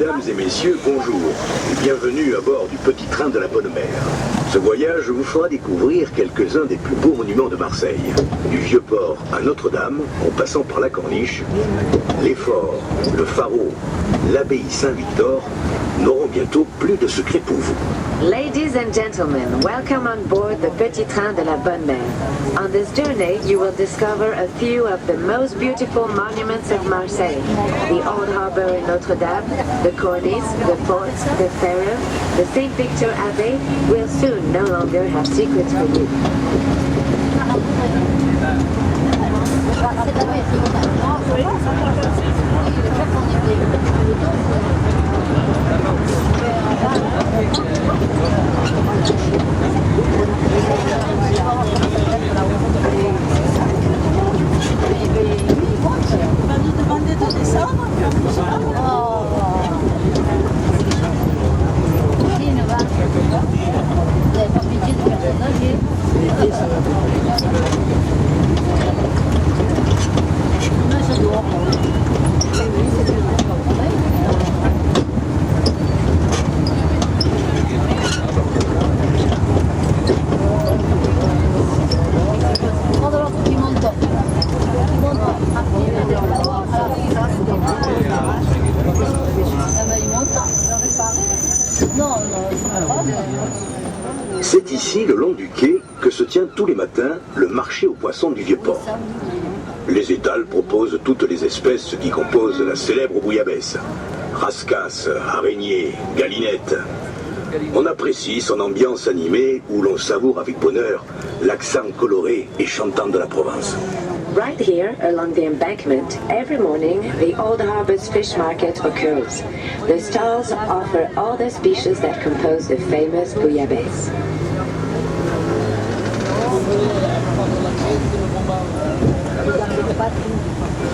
Mesdames et messieurs, bonjour et bienvenue à bord du petit train de la Bonne Mère. Ce voyage vous fera découvrir quelques-uns des plus beaux monuments de Marseille. Du Vieux-Port à Notre-Dame, en passant par la Corniche, les forts, le Pharaon, l'abbaye Saint-Victor n'auront bientôt plus de secret pour vous. Ladies and gentlemen, welcome on board the Petit Train de la Bonne Mère. On this journey, you will discover a few of the most beautiful monuments of Marseille. The Old Harbour in Notre-Dame, the Corniche, the forts, the Pharaon, the Saint Victor Abbey will soon no longer have secrets for you. Va nous demander de descendre. C'est ici, le long du quai, que se tient tous les matins le marché aux poissons du Vieux-Port. Les étals proposent toutes les espèces qui composent la célèbre bouillabaisse. Rascasse, araignées, galinettes. On apprécie son ambiance animée où l'on savoure avec bonheur l'accent coloré et chantant de la Provence. Right here, along the embankment, every morning, the Old Harbour's fish market occurs. The stalls offer all the species that compose the famous bouillabaisse. «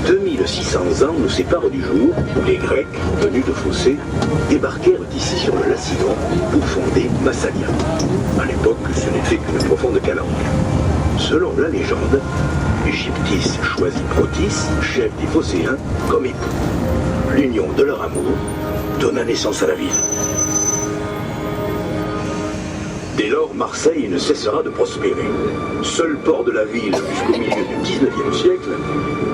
2600 ans nous séparent du jour où les Grecs, venus de Phocée, débarquèrent ici sur le Lacidon pour fonder Massalia. À l'époque, ce n'était qu'une profonde calanque. Selon la légende, Égyptis choisit Protis, chef des Phocéens, comme époux. L'union de leur amour donna naissance à la ville. Dès lors, Marseille ne cessera de prospérer. Seul port de la ville jusqu'au milieu du XIXe siècle,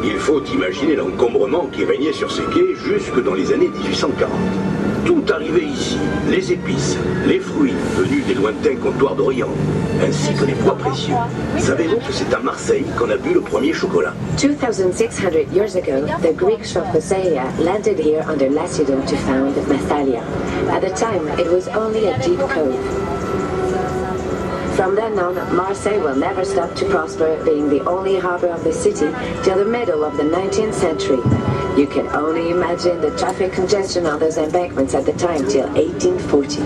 il faut imaginer l'encombrement qui régnait sur ces quais jusque dans les années 1840. Tout arrivait ici, les épices, les fruits venus des lointains comptoirs d'Orient, ainsi que les bois précieux. Savez-vous que c'est à Marseille qu'on a bu le premier chocolat? 2,600 years ago, the Greeks from Phocaea landed here under Lacidon to found Massalia. At the time, it was only a deep cove. From then on, Marseille will never stop to prosper, being the only harbor of the city till the middle of the 19th century. You can only imagine the traffic congestion on those embankments at the time till 1840.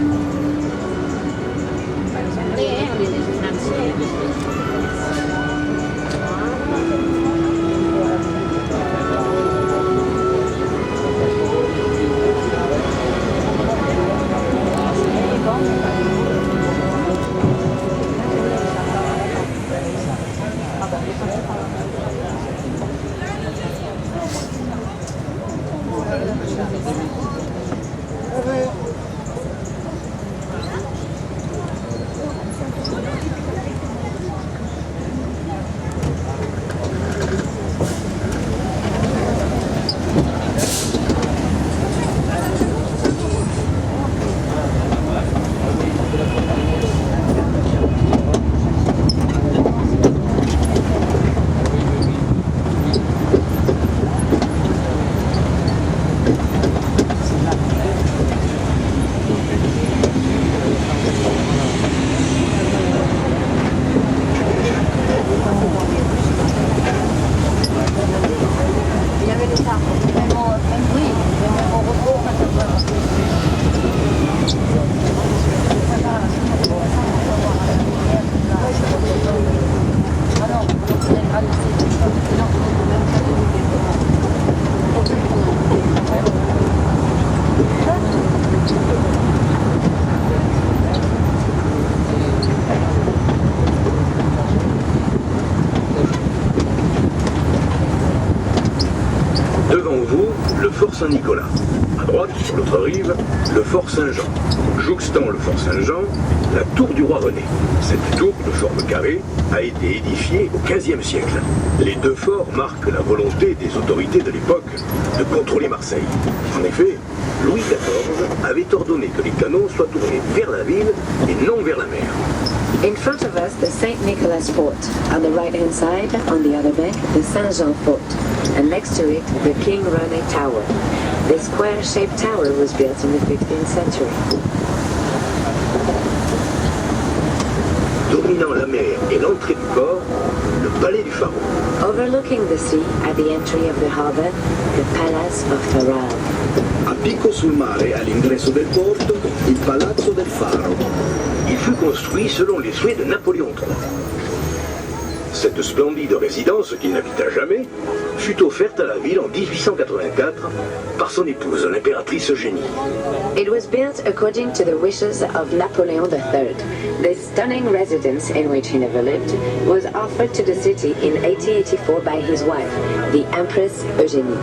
le fort Saint-Nicolas. À droite, sur l'autre rive, le fort Saint-Jean. Jouxtant le fort Saint-Jean, la tour du roi René. Cette tour, de forme carrée, a été édifiée au XVe siècle. Les deux forts marquent la volonté des autorités de l'époque de contrôler Marseille. En effet, Louis XIV avait ordonné que les canons soient tournés vers la ville et non vers la mer. In front of us, the St. Nicholas Fort. On the right-hand side, on the other bank, the Saint-Jean Fort. And next to it, the King René Tower. This square-shaped tower was built in the 15th century. Dominant la mer et l'entrée du port, le palais du pharaon. Overlooking the sea, at the entry of the harbor, the Palace of Pharaoh. A picco sul mare, all'ingresso del porto, il Palazzo del Faro. Il fut construit selon les souhaits de Napoléon III. Cette splendide résidence, qu'il n'habita jamais, fut offerte à la ville en 1884 par son épouse, l'impératrice Eugénie. It was built according to the wishes of Napoleon III. This stunning residence, in which he never lived, was offered to the city in 1884 by his wife, the Empress Eugénie.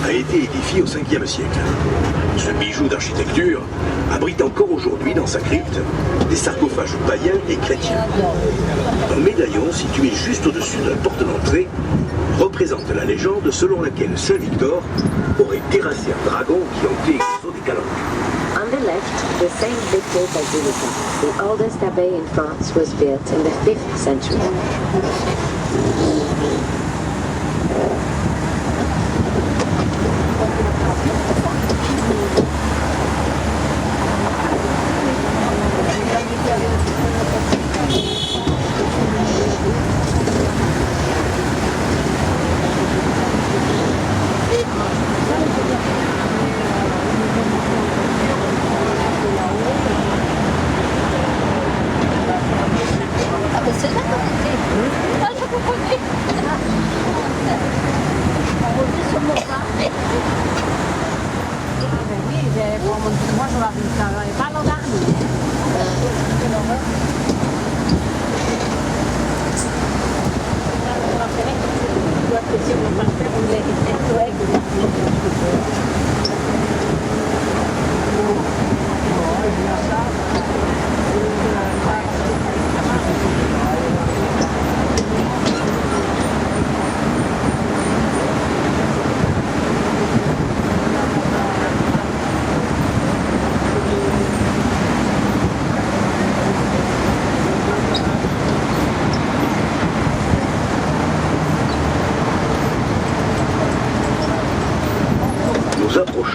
A été édifié au 5e siècle. Ce bijou d'architecture abrite encore aujourd'hui dans sa crypte des sarcophages païens et chrétiens. Un médaillon situé juste au-dessus de la porte d'entrée représente la légende selon laquelle Saint Victor aurait terrassé un dragon qui hantait les eaux des Calanques. On the left, the Saint Victor Basilica, the oldest abbey in France, was built in the 5th century.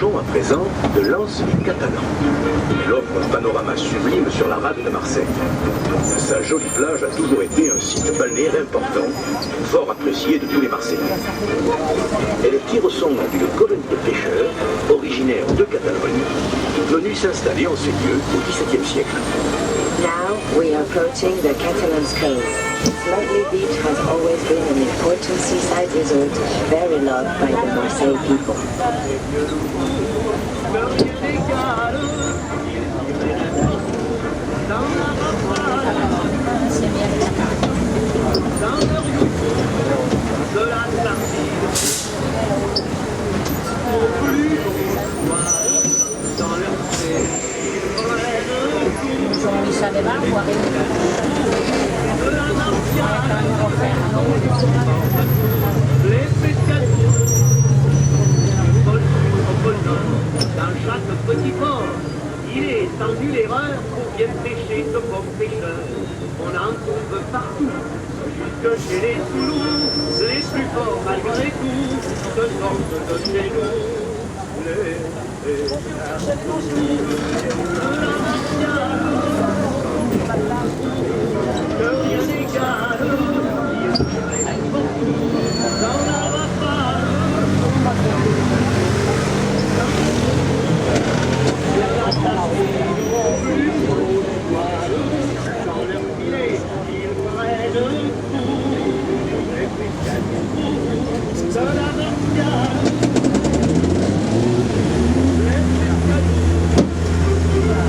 À présent de l'Anse des Catalans. Elle offre un panorama sublime sur la rade de Marseille. Sa jolie plage a toujours été un site balnéaire important, fort apprécié de tous les Marseillais. Elle tire son nom d'une colonie de pêcheurs originaires de Catalogne, venus s'installer en ces lieux au XVIIe siècle. Now we are approaching the Catalans Cove. This lovely beach has always been an important seaside resort, very loved by the Marseille people. Ils ont les chalets Dans chaque petit port, il est tendu l'erreur pour bien pêcher ce pauvre pêcheur. On en trouve partout, jusque chez les Toulous, les plus forts malgré tout, se sortent de chez nous. Que rien n'égale, dans la rafale. Dans leur filet, ils prennent les spécialistes de la martiale.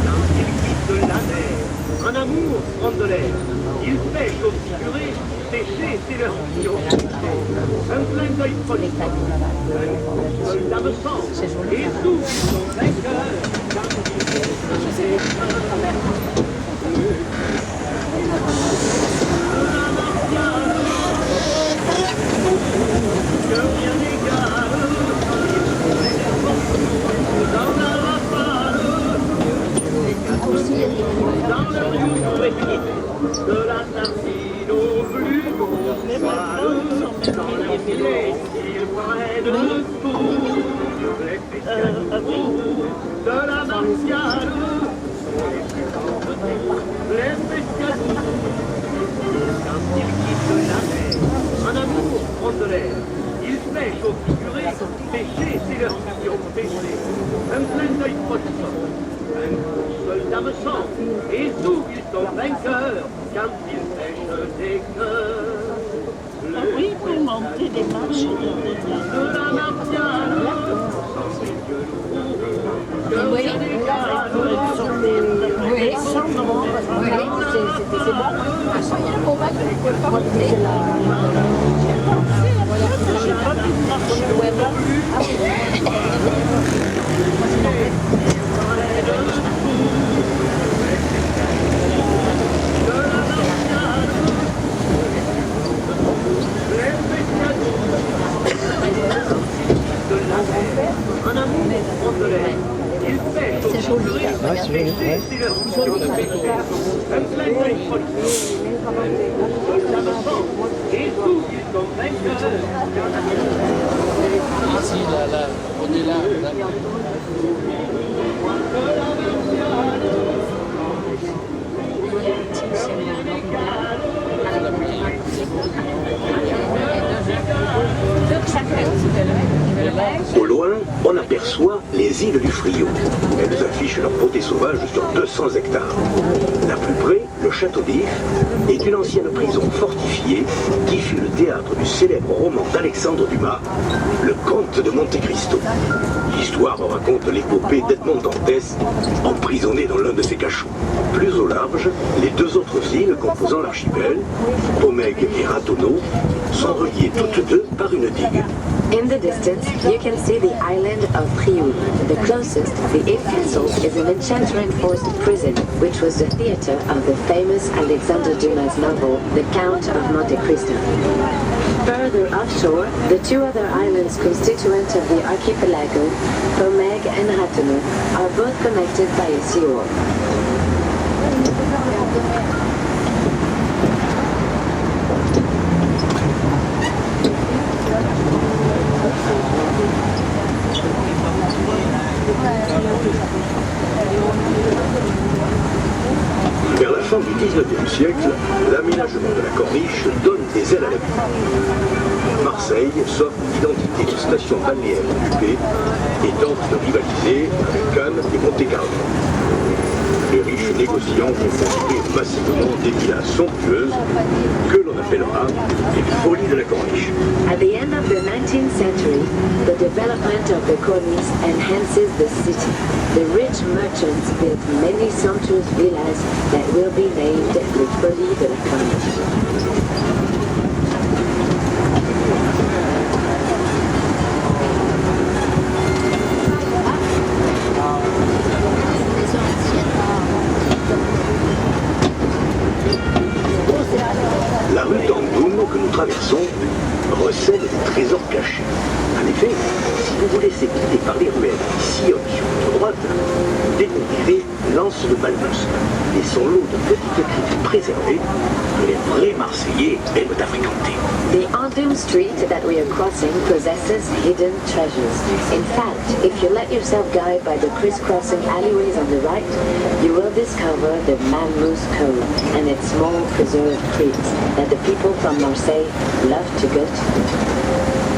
Quand ils quittent la mer, en amour prendre de l'air, ils pêchent au figuré, pêcher c'est leur mission. Un plein d'œil politique, un soldat me sent, et tous sont vainqueurs. Que rien n'égale, dans la rafale, dans leur jour réplique, de la tartine au plus gros poil, dans leur filet, ils prennent tout, les spécialistes de la martiale, les spécialistes, quand ils quittent la mer, en amour prendre de l'air, ils pêchent au figuré, pêcher c'est leur mission, pêcher, un plein d'œil politique. Un soldat me sent, et tous ils sont vainqueurs quand ils pêchent des cœurs. Oui, pour monter des marches De la martiale, sans les genoux, que rien n'égale. Oui, c'est bon. J'ai pas pu marcher. En amour, prendre de l'air. Ils pêchent au figuré, pêcher c'est leur mission de pêcher. Un plein d'œil politique, un soldat me sent, et tous ils sont vainqueurs. Ici, là, on est là. Au loin, on aperçoit les îles du Frio. Elles affichent leur beauté sauvage sur 200 hectares. Là plus près, le château d'If est une ancienne prison fortifiée qui fut le théâtre du célèbre roman d'Alexandre Dumas, Le Comte de Monte Cristo. L'histoire raconte l'épopée d'Edmond Dantès, emprisonné dans l'un de ses cachots. Plus au large, les deux autres îles composant l'archipel, Pomègue et Ratonneau, sont reliées toutes deux par une digue. In the distance, you can see the island of Priou. The closest, the If Castle, is an enchant-reinforced prison, which was the theatre of the famous Alexandre Dumas novel, The Count of Monte Cristo. Further offshore, the two other islands constituent of the archipelago, Pomègue and Ratonneau, are both connected by a seawall. Vers la fin du XIXe siècle, l'aménagement de la corniche donne des ailes à la vie. Marseille s'offre l'identité de station balnéaire occupée et tente de rivaliser avec Cannes et Monte-Carlo. Les riches négociants vont construire massivement des villas somptueuses que l'on appellera les folies de la corniche. At the end of the 19th century, the development of the Corniche enhances the city. The rich merchants built many sumptuous villas that will be named les Folies de la Corniche. par les ruelles qui sillonnent sur votre droite, vous découvrirez l'Anse de Balmus et son lot de petites criques préservées que les vrais Marseillais aiment à fréquenter. The Andoum Street that we are crossing possesses hidden treasures. In fact, if you let yourself guide by the crisscrossing alleyways on the right, you will discover the Mammoth Cove and its small preserved creeks that the people from Marseille love to go to.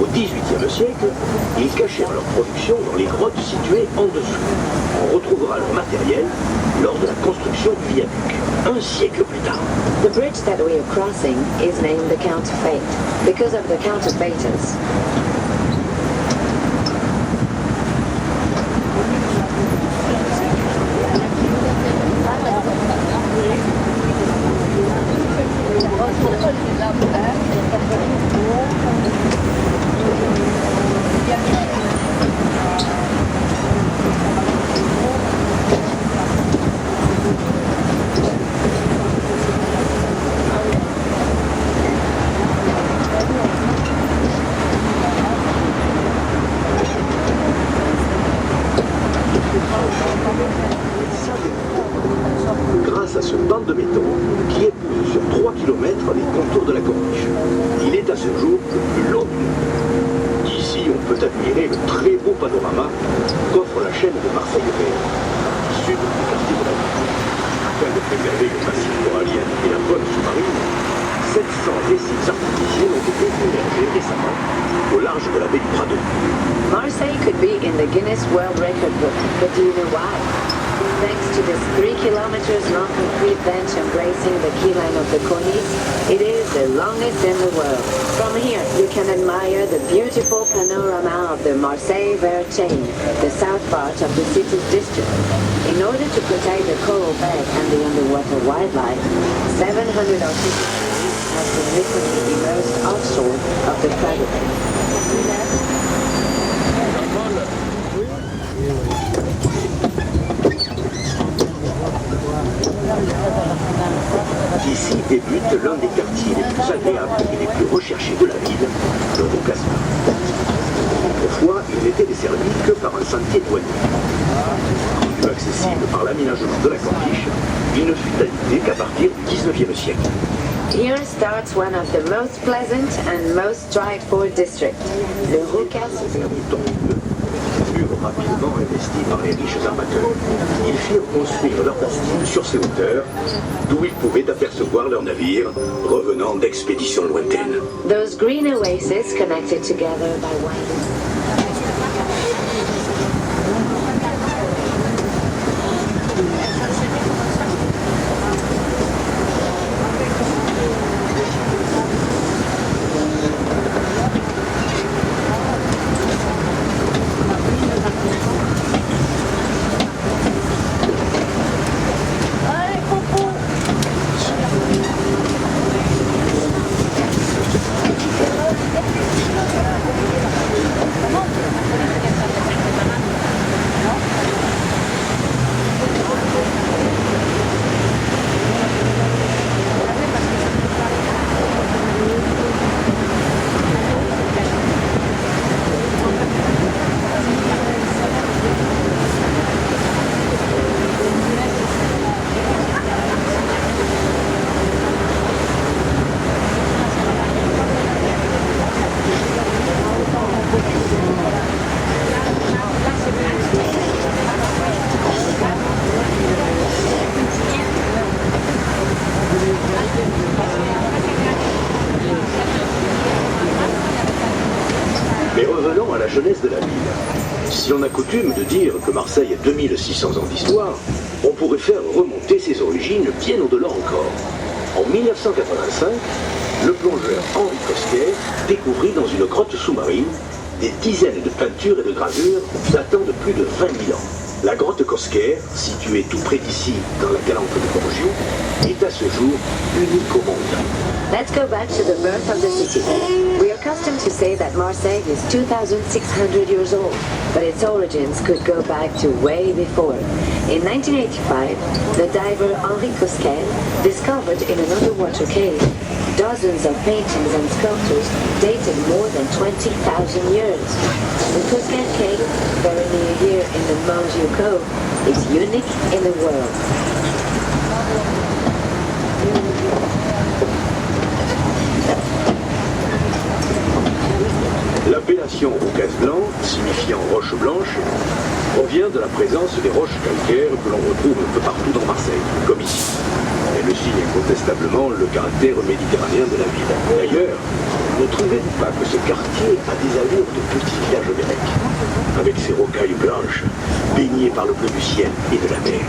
Au XVIIIe siècle, ils cachèrent leur production dans les grottes situées en dessous. On retrouvera leur matériel lors de la construction du viaduc, un siècle plus tard. The bridge that we are crossing is named the Counterfeit because of the counterfeiters. Grâce à ce banc de béton qui épouse sur 3 km les contours de la corniche. Il est à ce jour le plus long du monde. D'ici, on peut admirer le très beau panorama qu'offre la chaîne de Marseille-Vert, sud du quartier de la ville. Afin de préserver le massif corallien et la faune sous-marine, 700 récifs artificiels ont été émergés récemment au large de la baie du Prado. Marseille could be in the Guinness World Record book, but do you know why? Thanks to this 3 kilometers long concrete bench embracing the keyline of the Corniche, it is the longest in the world. From here, you can admire the beautiful panorama of the Marseille-Vert chain, the south part of the city's district. In order to protect the coral bed and the underwater wildlife, 700 artists have been recently immersed offshore of the Prado. Ici débute l'un des quartiers les plus agréables et les plus recherchés de la ville, le Roucasma. Autrefois, il n'était desservi que par un sentier douanier. Rendu accessible par l'aménagement de la corniche, il ne fut habité qu'à partir du XIXe siècle. Here starts one of the most pleasant and most tried-for districts, le Roucasma. Furent rapidement investis par les riches armateurs. Ils firent construire leur bastide sur ces hauteurs, d'où ils pouvaient apercevoir leurs navires revenant d'expéditions lointaines. Those green oases connected together by winding. Mais revenons à la jeunesse de la ville. Si on a coutume de dire que Marseille a 2600 ans d'histoire, on pourrait faire remonter ses origines bien au-delà encore. En 1985, le plongeur Henri Cosquet découvrit dans une grotte sous-marine des dizaines de peintures et de gravures datant de plus de 20 000 ans. La grotte Cosquer, située tout près d'ici, dans la Galante de Borgio, est à ce jour unique au monde. Let's go back to the birth of the city. We are accustomed to say that Marseille is 2,600 years old, but its origins could go back to way before. In 1985, the diver Henri Cosquer discovered in an underwater cave dozens of paintings and sculptures dated more than 20,000 years. The Cosquer Cave, very near here in the Mongiou Cove, is unique in the world. L'appellation Roucas Blanc, signifiant roche blanche, provient de la présence des roches calcaires que l'on retrouve un peu partout dans Marseille, comme ici. Elle signe incontestablement le caractère méditerranéen de la ville. D'ailleurs, ne trouvez-vous pas que ce quartier a des allures de petit village grec, avec ses rocailles blanches, baignées par le bleu du ciel et de la mer?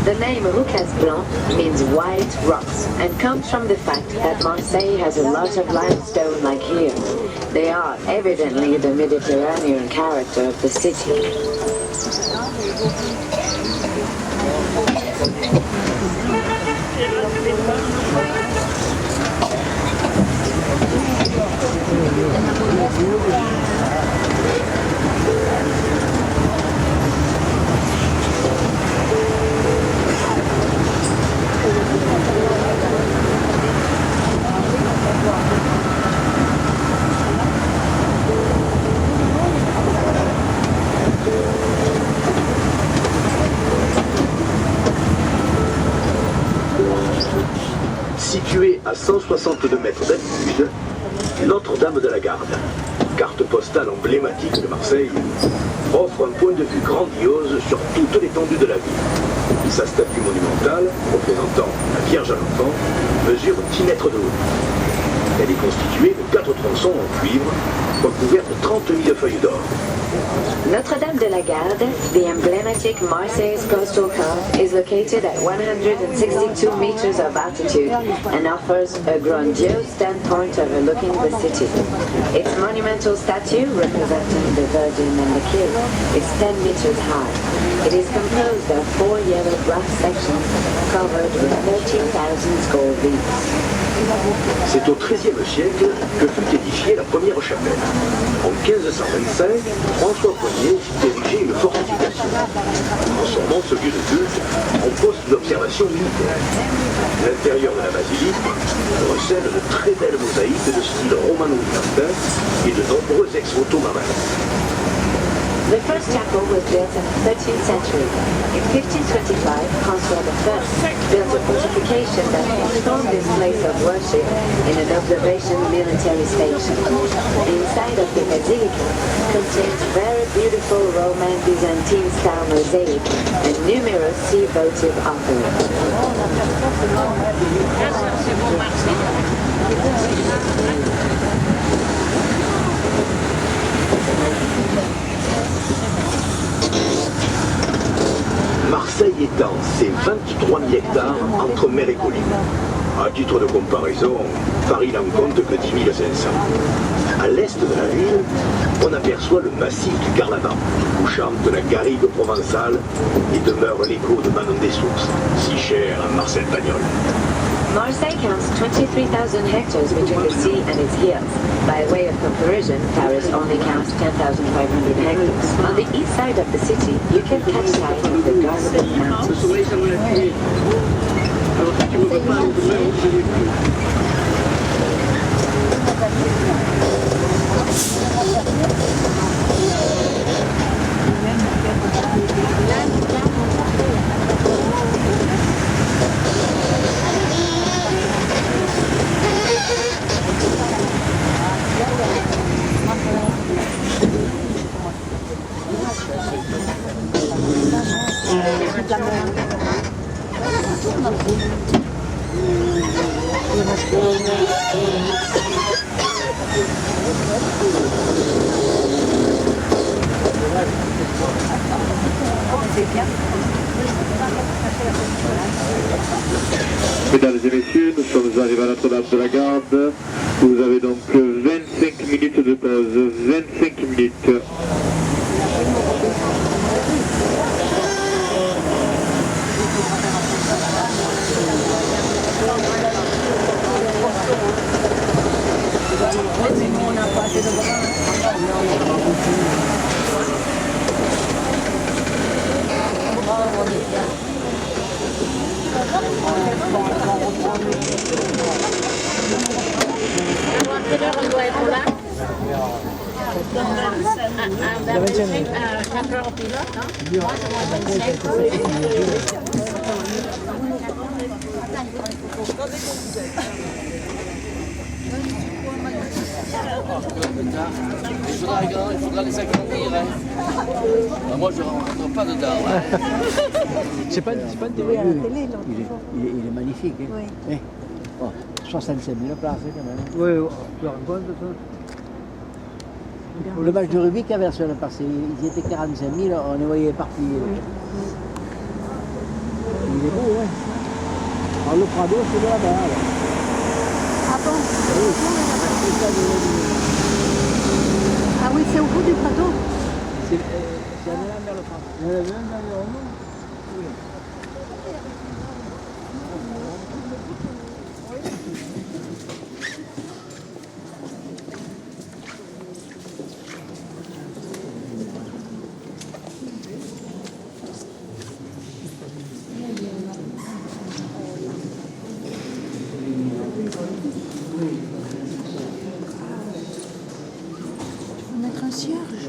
The name Roucas Blanc means white rocks and comes from the fact that Marseille has a lot of limestone like here. They are evidently the Mediterranean character of the city. Située à 162 mètres d'altitude, Notre-Dame de la Garde, carte postale emblématique de Marseille, offre un point de vue grandiose sur toute l'étendue de la ville. Sa statue monumentale, représentant la Vierge à l'Enfant, mesure 10 mètres de haut. Elle est constituée de 4 tronçons en cuivre, recouverts de 30 000 feuilles d'or. Notre-Dame de la Garde, the emblematic Marseille coastal cove, is located at 162 meters of altitude and offers a grandiose standpoint overlooking the city. Its monumental statue, representing the Virgin and the King, is 10 meters high. It is composed of 4 yellow brass sections covered with 13,000 gold beads. C'est au XIIIe siècle que fut édifiée la première chapelle. En 1525, François Ier fit ériger une fortification, transformant ce lieu de culte en poste d'observation militaire. L'intérieur de la basilique recèle de très belles mosaïques de style romano-byzantin et de nombreux ex-voto marins. The first chapel was built in the 13th century. In 1525, François I built a fortification that transformed this place of worship in an observation military station. The inside of the basilica contains very beautiful Roman Byzantine-style mosaic and numerous sea votive offerings. Marseille étend ses 23 000 hectares entre mer et collines. À titre de comparaison, Paris n'en compte que 10 500. À l'est de la ville, on aperçoit le massif du Carnaval, où chante la garrigue provençale et demeure l'écho de Manon des Sources, si cher à Marcel Pagnol. Marseille counts 23,000 hectares between the sea and its hills. By way of comparison, Paris only counts 10,500 hectares. On the east side of the city, you can catch sight of the Garden Mountains. Mesdames et messieurs, nous sommes arrivés à Notre-Dame de la Garde. Vous avez donc 25 minutes de pause. 25 minutes. 4 heures au pilote, hein? Moi, c'est moins 25. Il faudra les agrandir. Hein. Moi, je ne rentre pas dedans. Hein. C'est pas une télé. Oui, à la télé, donc. Il est magnifique. Hein. Oui. Eh, oh, 65 000 places quand même. Oui, tu te rends compte de ça? Le match de rugby qu'il y avait la semaine passée, ils étaient 45 000, on les voyait partis. Il est beau, hein. Alors le Prado, c'est de là-bas. Alors. Ah bon? Oui, c'est ça Ah oui, c'est au bout du plateau? c'est un élan vers le Prado. Il y en avait un dans le Roman. Mettre un cierge.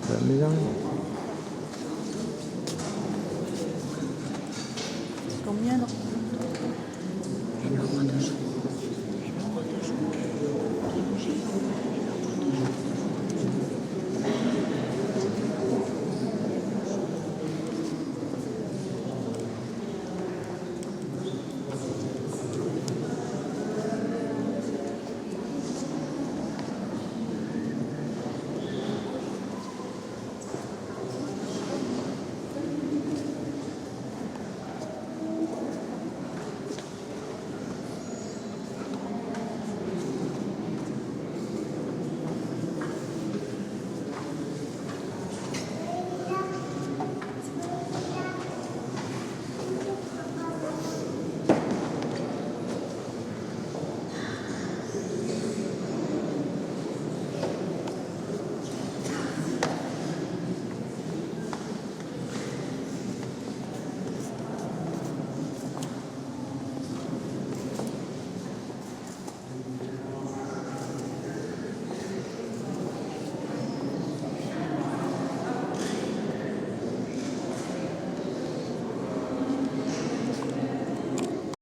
C'est amusant.